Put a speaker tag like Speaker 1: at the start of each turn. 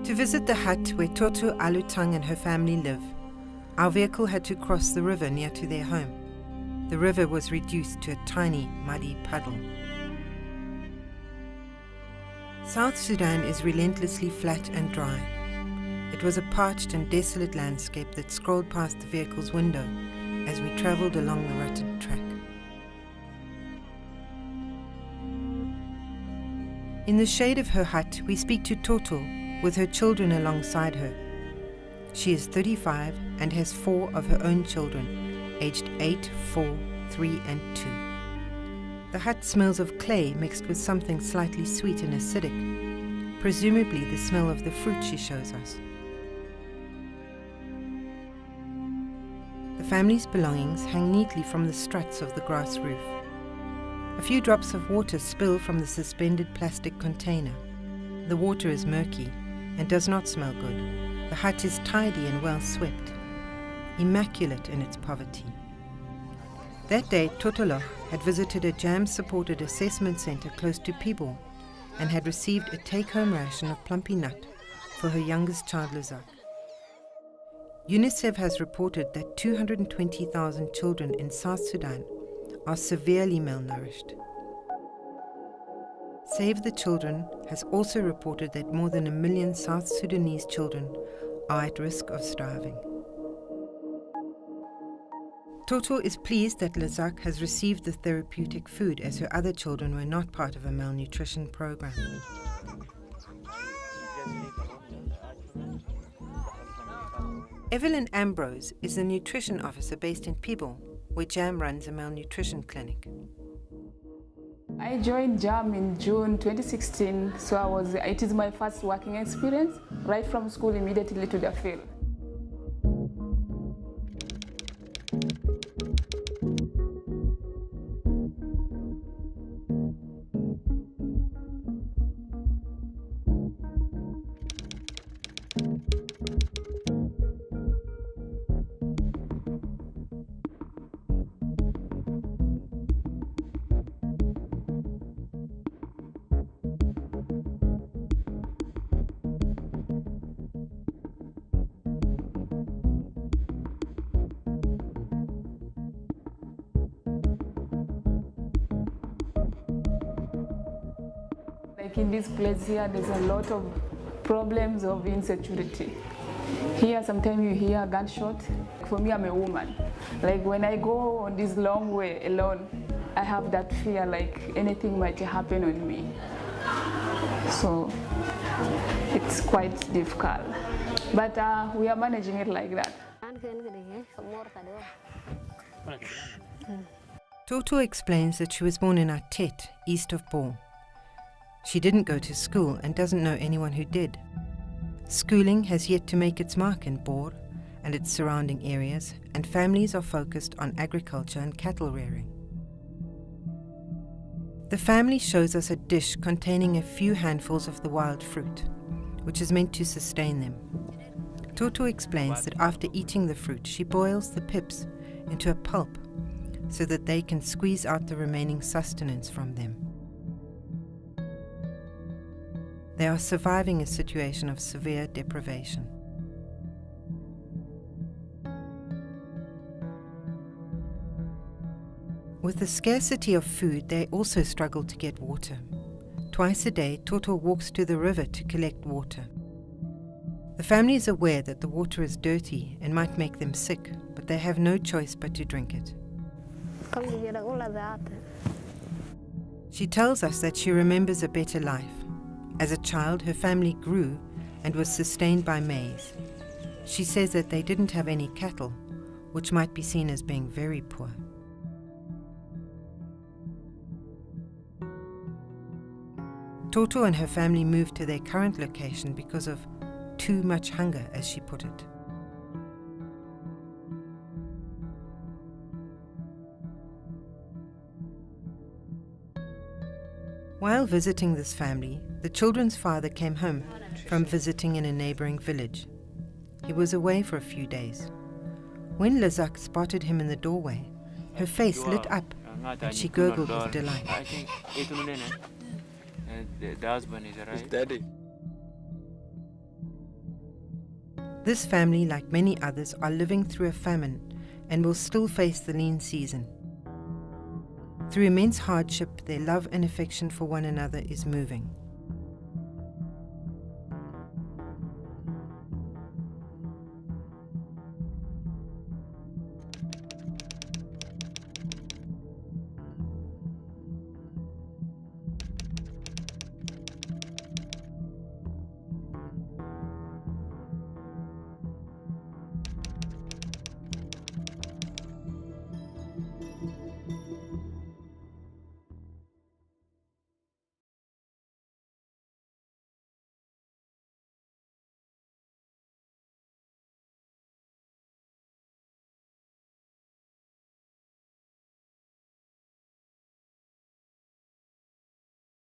Speaker 1: To visit the hut where Toto Alutang and her family live, our vehicle had to cross the river near to their home. The river was reduced to a tiny, muddy puddle. South Sudan is relentlessly flat and dry. It was a parched and desolate landscape that scrolled past the vehicle's window as we travelled along the rutted track. In the shade of her hut, we speak to Toto with her children alongside her. She is 35 and has 4 of her own children, aged 8, 4, 3 and 2. The hut smells of clay mixed with something slightly sweet and acidic, presumably the smell of the fruit she shows us. The family's belongings hang neatly from the struts of the grass roof. A few drops of water spill from the suspended plastic container. The water is murky and does not smell good. The hut is tidy and well swept, immaculate in its poverty. That day, Totolo had visited a JAM-supported assessment center close to Pibo and had received a take-home ration of plumpy nut for her youngest child, Lizak. UNICEF has reported that 220,000 children in South Sudan are severely malnourished. Save the Children has also reported that more than 1 million South Sudanese children are at risk of starving. Toto is pleased that Lizak has received the therapeutic food as her other children were not part of a malnutrition program. Evelyn Ambrose is a nutrition officer based in Pibo, where JAM runs a malnutrition clinic.
Speaker 2: I joined JAM in June 2016, so it is my first working experience, right from school immediately to the field. Like in this place here, there's a lot of problems of insecurity. Here, sometimes you hear a gunshot. For me, I'm a woman. Like when I go on this long way alone, I have that fear like anything might happen on me. So it's quite difficult. But we are managing it like that.
Speaker 1: Toto explains that she was born in Atet, east of Bor. She didn't go to school and doesn't know anyone who did. Schooling has yet to make its mark in Bor and its surrounding areas, and families are focused on agriculture and cattle rearing. The family shows us a dish containing a few handfuls of the wild fruit, which is meant to sustain them. Toto explains that after eating the fruit, she boils the pips into a pulp so that they can squeeze out the remaining sustenance from them. They are surviving a situation of severe deprivation. With the scarcity of food, they also struggle to get water. Twice a day, Toto walks to the river to collect water. The family is aware that the water is dirty and might make them sick, but they have no choice but to drink it. She tells us that she remembers a better life. As a child, her family grew and was sustained by maize. She says that they didn't have any cattle, which might be seen as being very poor. Toto and her family moved to their current location because of too much hunger, as she put it. While visiting this family, the children's father came home from visiting in a neighboring village. He was away for a few days. When Lizak spotted him in the doorway, her face lit up and she gurgled with delight.
Speaker 3: The husband is right. Daddy.
Speaker 1: This family, like many others, are living through a famine and will still face the lean season. Through immense hardship, their love and affection for one another is moving.